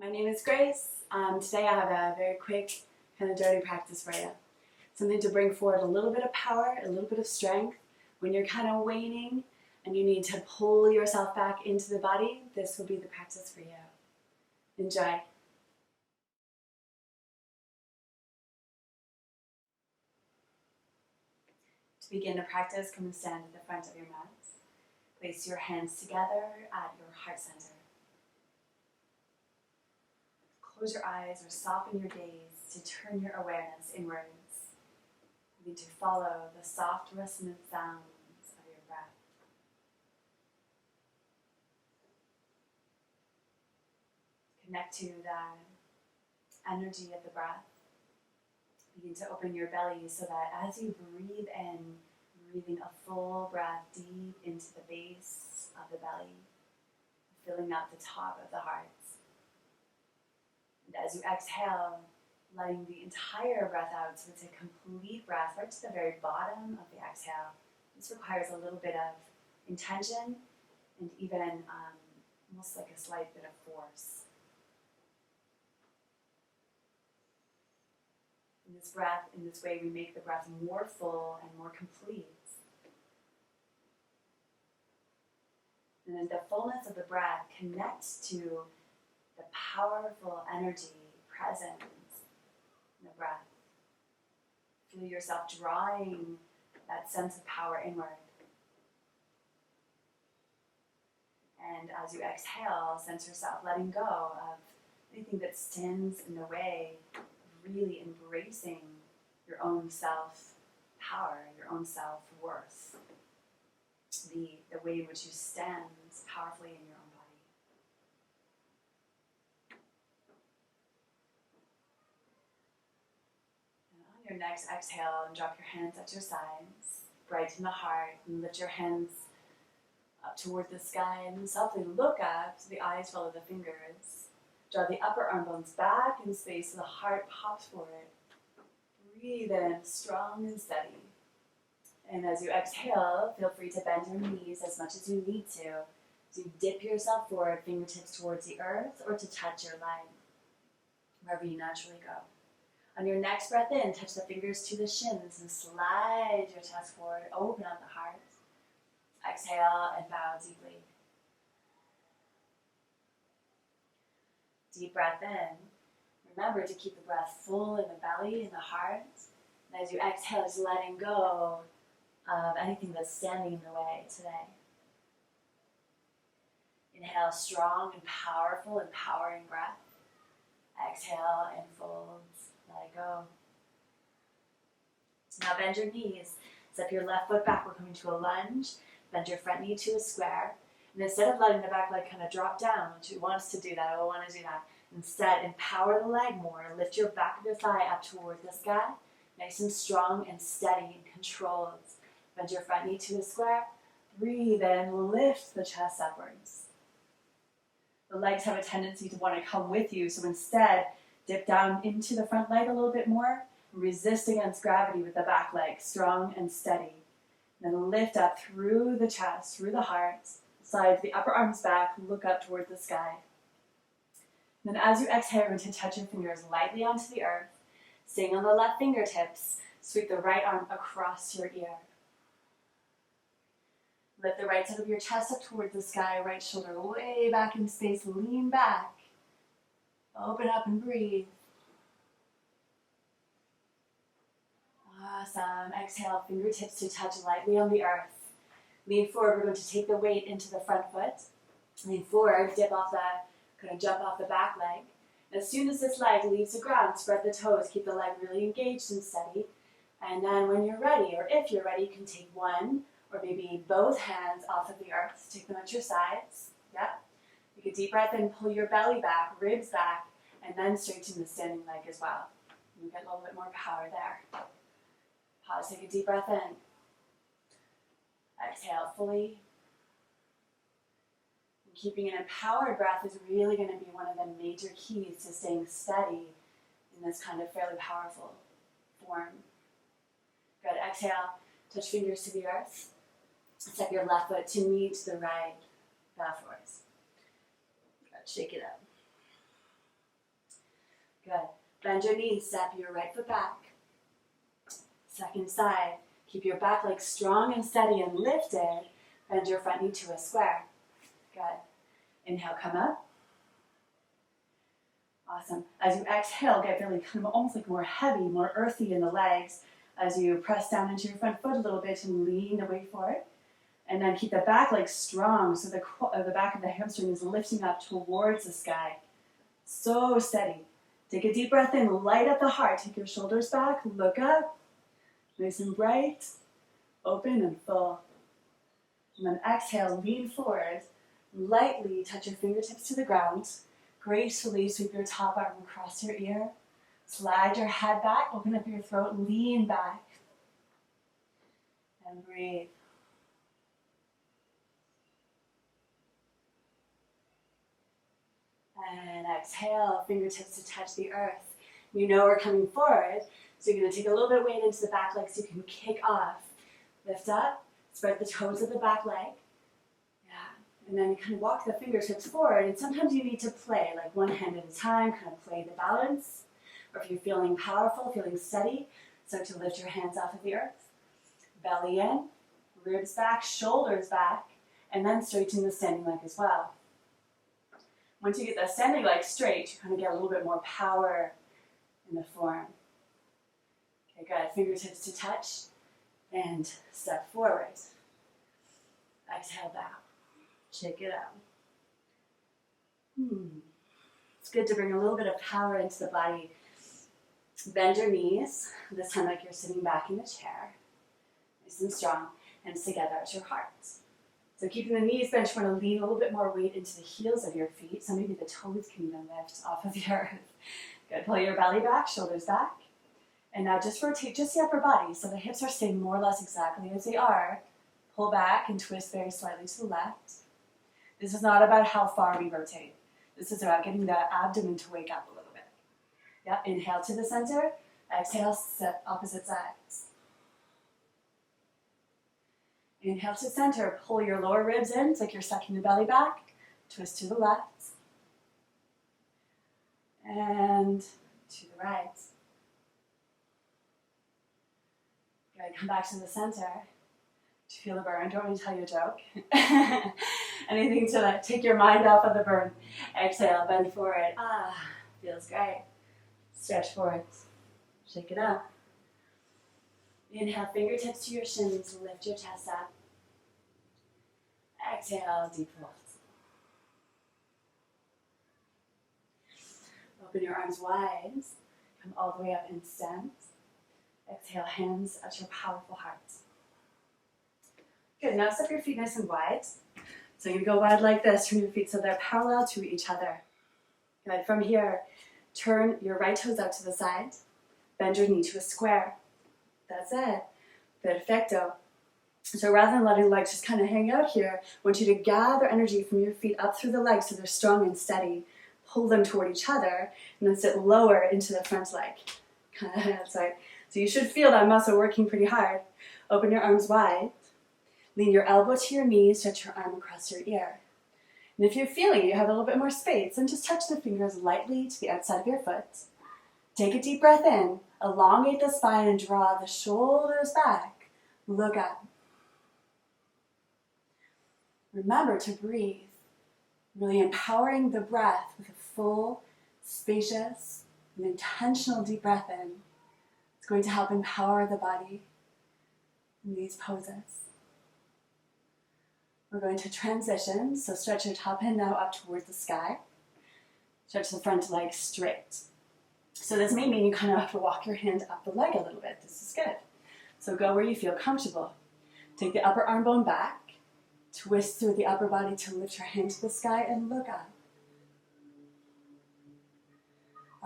My name is Grace. Today I have a very quick, kind of dirty practice for you. Something to bring forward a little bit of power, a little bit of strength. When you're kind of waning and you need to pull yourself back into the body, this will be the practice for you. Enjoy. To begin the practice, come and stand at the front of your mat. Place your hands together at your heart center. Close your eyes or soften your gaze to turn your awareness inwards. You need to follow the soft, resonant sounds of your breath. Connect to the energy of the breath. Begin to open your belly so that as you breathe in, breathing a full breath deep into the base of the belly, filling up the top of the heart. And as you exhale, letting the entire breath out, so it's a complete breath right to the very bottom of the exhale. This requires a little bit of intention and even almost like a slight bit of force. In this way, we make the breath more full and more complete. And then the fullness of the breath connects to the powerful energy present in the breath. Feel yourself drawing that sense of power inward. And as you exhale, sense yourself letting go of anything that stands in the way of really embracing your own self-power, your own self-worth, the way in which you stand powerfully in your own body. And on your next exhale, drop your hands at your sides, brighten the heart, and lift your hands up toward the sky, and then softly look up so the eyes follow the fingers. Draw the upper arm bones back in space so the heart pops forward. Breathe in, strong and steady. And as you exhale, feel free to bend your knees as much as you need to. As you dip yourself forward, fingertips towards the earth or to touch your leg, wherever you naturally go. On your next breath in, touch the fingers to the shins and slide your chest forward, open up the heart. Exhale and bow deeply. Deep breath in. Remember to keep the breath full in the belly and the heart. And as you exhale, just letting go of anything that's standing in the way today. Inhale, strong and powerful, empowering breath. Exhale and fold, let it go. Now bend your knees. Step your left foot back. We're coming to a lunge. Bend your front knee to a square. And instead of letting the back leg kind of drop down, which we want us to do that, I want to do that. Instead, empower the leg more. Lift your back of your thigh up toward the sky. Nice and strong and steady and controlled. Bend your front knee to a square. Breathe in, lift the chest upwards. The legs have a tendency to want to come with you, so instead, dip down into the front leg a little bit more. Resist against gravity with the back leg, strong and steady. Then lift up through the chest, through the heart. Slide the upper arms back, look up toward the sky. Then as you exhale, you're going to touch your fingers lightly onto the earth. Staying on the left fingertips, sweep the right arm across your ear. Lift the right side of your chest up toward the sky, right shoulder way back in space, lean back. Open up and breathe. Awesome. Exhale, fingertips to touch lightly on the earth. Lean forward, we're going to take the weight into the front foot. Lean forward, jump off the back leg. And as soon as this leg leaves the ground, spread the toes, keep the leg really engaged and steady. And then when you're ready, or if you're ready, you can take one or maybe both hands off of the earth. Take them at your sides. Yep. Take a deep breath in, pull your belly back, ribs back, and then straighten the standing leg as well. You get a little bit more power there. Pause, take a deep breath in. Exhale fully. And keeping an empowered breath is really going to be one of the major keys to staying steady in this kind of fairly powerful form. Good. Exhale, touch fingers to the earth. Step your left foot to meet the right, bow forwards. Good. Shake it up. Good. Bend your knees, step your right foot back. Second side. Keep your back leg strong and steady and lifted. Bend your front knee to a square. Good. Inhale, come up. Awesome. As you exhale, get really kind of almost like more heavy, more earthy in the legs as you press down into your front foot a little bit and lean the weight forward. And then keep the back leg strong so the back of the hamstring is lifting up towards the sky. So steady. Take a deep breath in, light up the heart. Take your shoulders back, look up. Nice and bright, open and full. And then exhale, lean forward. Lightly touch your fingertips to the ground. Gracefully sweep your top arm across your ear. Slide your head back, open up your throat, lean back. And breathe. And exhale, fingertips to touch the earth. You know we're coming forward, so you're going to take a little bit of weight into the back leg so you can kick off. Lift up, spread the toes of the back leg. Yeah, and then you kind of walk the fingertips forward, and sometimes you need to play, like one hand at a time, kind of play the balance. Or if you're feeling powerful, feeling steady, start to lift your hands off of the earth. Belly in, ribs back, shoulders back, and then straighten the standing leg as well. Once you get the standing leg straight, you kind of get a little bit more power in the form. Okay, good. Fingertips to touch and step forward. Exhale, bow. Shake it out. It's good to bring a little bit of power into the body. Bend your knees, this time like you're sitting back in a chair. Nice and strong. Hands together at your heart. So keeping the knees bent, you want to lean a little bit more weight into the heels of your feet. So maybe the toes can even lift off of the earth. Good. Pull your belly back, shoulders back. And now just rotate just the upper body. So the hips are staying more or less exactly as they are. Pull back and twist very slightly to the left. This is not about how far we rotate. This is about getting the abdomen to wake up a little bit. Yeah, inhale to the center. Exhale, set opposite sides. Inhale to center, pull your lower ribs in, it's like you're sucking the belly back. Twist to the left. And to the right. Good, come back to the center. Do you feel the burn? Do you want me to tell you a joke? Anything to like take your mind off of the burn. Exhale, bend forward. Feels great. Stretch forward. Shake it out. Inhale, fingertips to your shins, lift your chest up. Exhale, deep fold. Open your arms wide, come all the way up and stand. Exhale, hands at your powerful heart. Good, now step your feet nice and wide. So you go wide like this, turn your feet so they're parallel to each other. Good, from here, turn your right toes out to the side, bend your knee to a square. That's it. Perfecto. So rather than letting the legs just kind of hang out here, I want you to gather energy from your feet up through the legs so they're strong and steady. Pull them toward each other, and then sit lower into the front leg. Sorry. So you should feel that muscle working pretty hard. Open your arms wide. Lean your elbow to your knee, stretch your arm across your ear. And if you're feeling you have a little bit more space, then just touch the fingers lightly to the outside of your foot. Take a deep breath in. Elongate the spine and draw the shoulders back. Look up. Remember to breathe, really empowering the breath with a full, spacious, and intentional deep breath in. It's going to help empower the body in these poses. We're going to transition, so stretch your top hand now up toward the sky. Stretch the front leg straight. So this may mean you kind of have to walk your hand up the leg a little bit. This is good. So go where you feel comfortable. Take the upper arm bone back. Twist through the upper body to lift your hand to the sky and look up.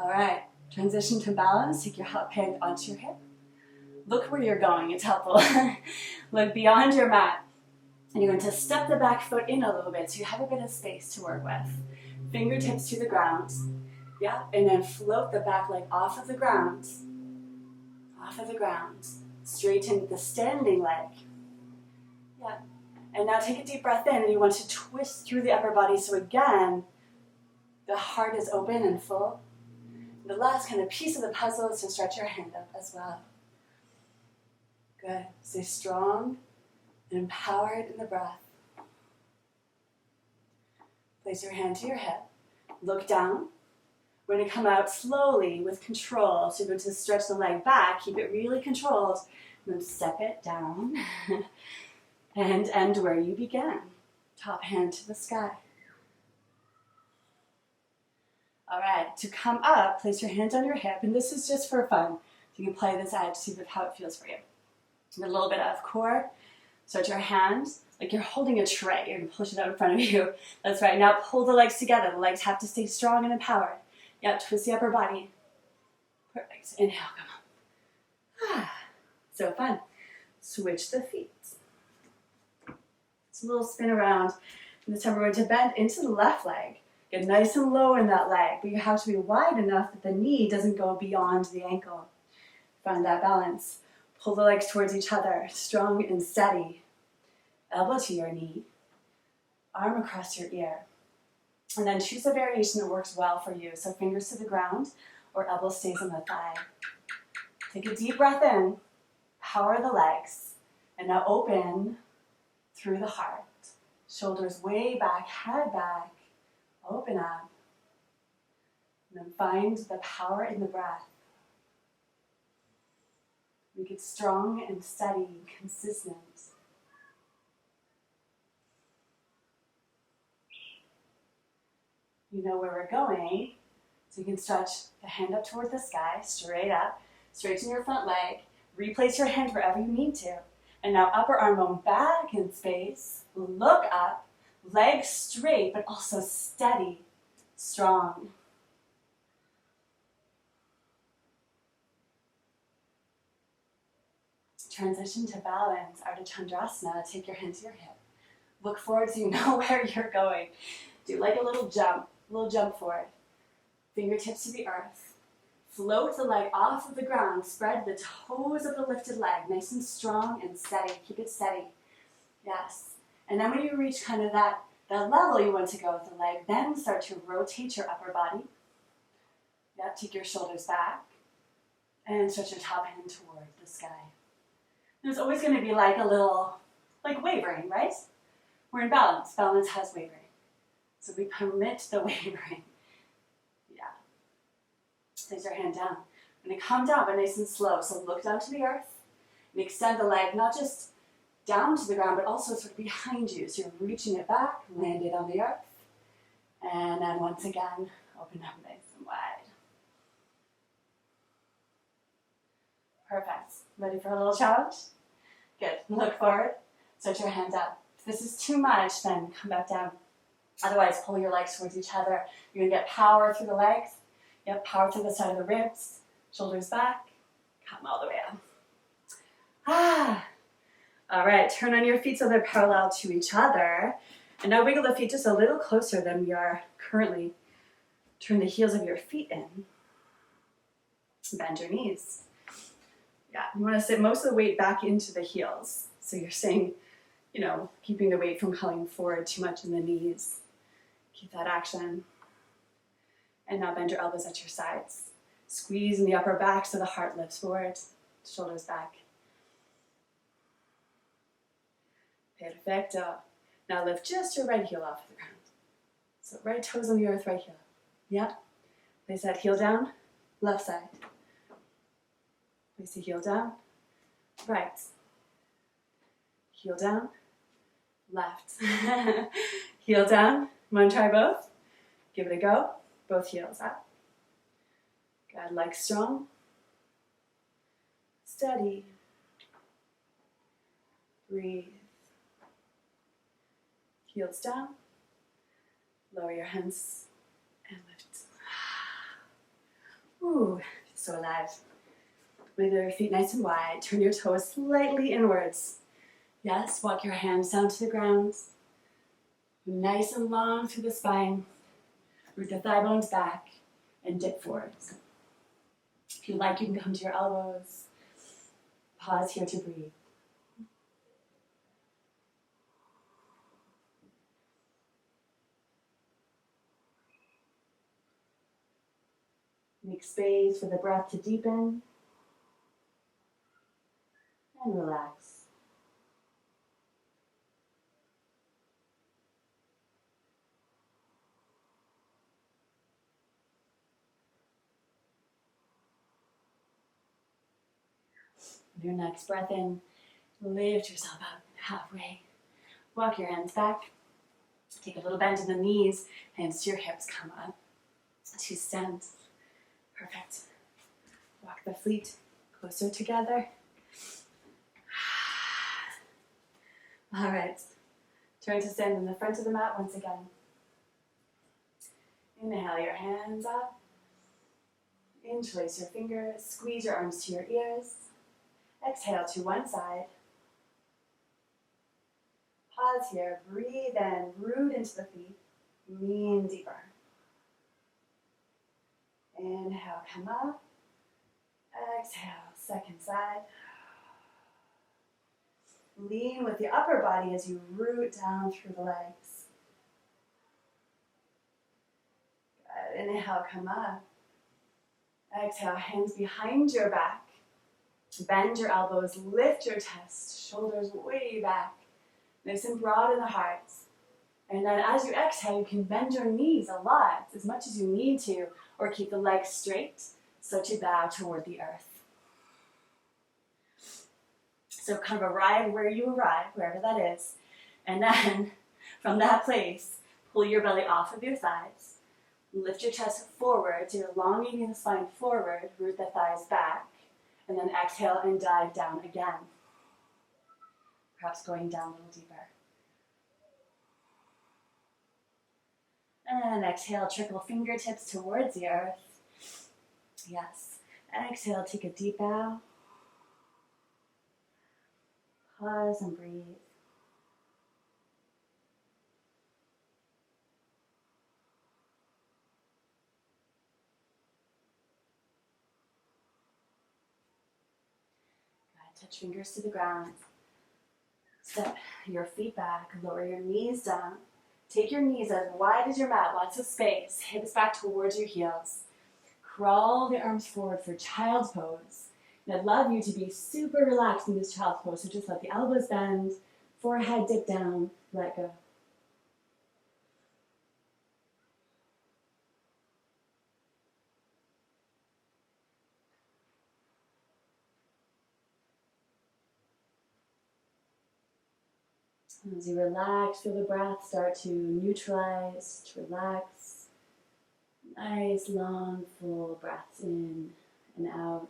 All right, transition to balance. Take your hand onto your hip. Look where you're going, it's helpful. Look beyond your mat. And you're going to step the back foot in a little bit so you have a bit of space to work with. Fingertips to the ground. Yeah, and then float the back leg off of the ground. Off of the ground. Straighten the standing leg. Yeah. And now take a deep breath in, and you want to twist through the upper body. So again, the heart is open and full. The last kind of piece of the puzzle is to stretch your hand up as well. Good. Stay strong and empowered in the breath. Place your hand to your hip. Look down. We're going to come out slowly with control. So you're going to stretch the leg back, keep it really controlled, and then step it down and end where you began. Top hand to the sky. All right, to come up, place your hand on your hip, and this is just for fun. You can play this out to see how it feels for you. A little bit of core. Stretch your hands like you're holding a tray. You're going to push it out in front of you. That's right. Now pull the legs together. The legs have to stay strong and empowered. Yep, twist the upper body. Perfect. Inhale, come on. So fun. Switch the feet. It's a little spin around. And this time we're going to bend into the left leg. Get nice and low in that leg, but you have to be wide enough that the knee doesn't go beyond the ankle. Find that balance. Pull the legs towards each other, strong and steady. Elbow to your knee, arm across your ear. And then choose a variation that works well for you. So fingers to the ground or elbow stays on the thigh. Take a deep breath in, power the legs, and now open through the heart. Shoulders way back, head back, open up. And then find the power in the breath. Make it strong and steady, consistent. You know where we're going, so you can stretch the hand up toward the sky, straight up, straighten your front leg, replace your hand wherever you need to, and now upper arm bone back in space, look up, legs straight but also steady, strong. Transition to balance, Ardha Chandrasana. Take your hand to your hip. Look forward so you know where you're going. Do like a little jump forward. Fingertips to the earth. Float the leg off of the ground. Spread the toes of the lifted leg, nice and strong and steady. Keep it steady. Yes. And then when you reach kind of that level you want to go with the leg, then start to rotate your upper body. Yep, take your shoulders back and stretch your top hand toward the sky. There's always going to be like a little, like wavering, right? We're in balance. Balance has wavering. So we permit the wavering. Yeah. Place your hand down. I'm going to come down, but nice and slow. So look down to the earth and extend the leg, not just down to the ground, but also sort of behind you. So you're reaching it back, land it on the earth. And then once again, open up nice and wide. Perfect. Ready for a little challenge? Good. Look forward. Stretch your hands up. If this is too much, then come back down. Otherwise, pull your legs towards each other. You're going to get power through the legs. Yep, power through the side of the ribs. Shoulders back. Come all the way up. All right, turn on your feet so they're parallel to each other. And now wiggle the feet just a little closer than we are currently. Turn the heels of your feet in. Bend your knees. Yeah, you want to sit most of the weight back into the heels. So you're staying, keeping the weight from coming forward too much in the knees. Keep that action. And now bend your elbows at your sides. Squeeze in the upper back so the heart lifts forward. Shoulders back. Perfecto. Now lift just your right heel off of the ground. So right toes on the earth, right heel. Yep. Place that heel down, left side. Place the heel down, right. Heel down, left. Heel down. Want to try both? Give it a go. Both heels up. Good. Legs strong. Steady. Breathe. Heels down. Lower your hands and lift. Ooh, so alive. Wiggle your feet nice and wide. Turn your toes slightly inwards. Yes, walk your hands down to the ground. Nice and long through the spine. Root the thigh bones back and dip forwards. If you like, you can come to your elbows. Pause here to breathe. Make space for the breath to deepen and relax. With your next breath in, lift yourself up halfway. Walk your hands back. Take a little bend in the knees, hands to your hips, come up to stand. Perfect. Walk the feet closer together. All right. Turn to stand in the front of the mat once again. Inhale your hands up. Interlace your fingers. Squeeze your arms to your ears. Exhale to one side. Pause here. Breathe in. Root into the feet. Lean deeper. Inhale, come up. Exhale, second side. Lean with the upper body as you root down through the legs. Good. Inhale, come up. Exhale, hands behind your back. Bend your elbows, lift your chest, shoulders way back. Nice and broad in the heart. And then as you exhale, you can bend your knees a lot, as much as you need to, or keep the legs straight, so to bow toward the earth. So kind of arrive where you arrive, wherever that is, and then from that place, pull your belly off of your thighs, lift your chest forward, so you're elongating the spine forward, root the thighs back, and then exhale and dive down again. Perhaps going down a little deeper. And exhale, trickle fingertips towards the earth. Yes. Exhale, take a deep bow. Pause and breathe. Good. Touch fingers to the ground. Step your feet back, lower your knees down. Take your knees as wide as your mat, lots of space. Hips back towards your heels. Crawl the arms forward for child's pose. And I'd love you to be super relaxed in this child's pose, so just let the elbows bend, forehead dip down, let go. As you relax, feel the breath start to neutralize, to relax. Nice, long, full breaths in and out.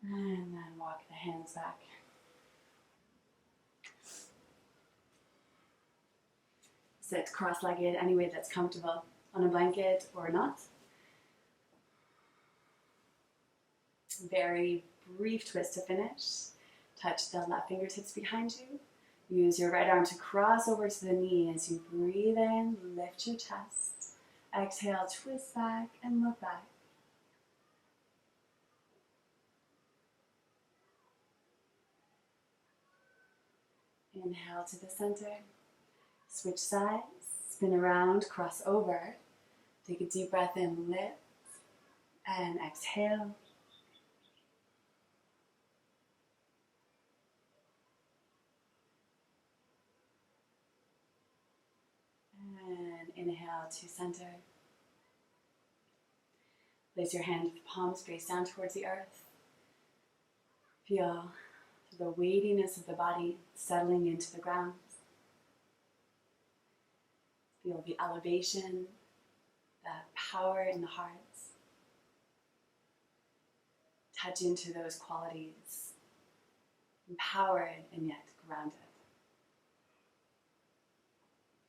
And then walk the hands back. Sit cross-legged any way that's comfortable, on a blanket or not. Very brief twist to finish. Touch the left fingertips behind you. Use your right arm to cross over to the knee as you breathe in, lift your chest. Exhale, twist back and look back. Inhale to the center. Switch sides, spin around, cross over. Take a deep breath in, lift, and exhale. And inhale to center. Place your hand with palms face down towards the earth. Feel the weightiness of the body settling into the ground. Feel the elevation, the power in the heart. Touch into those qualities, empowered and yet grounded.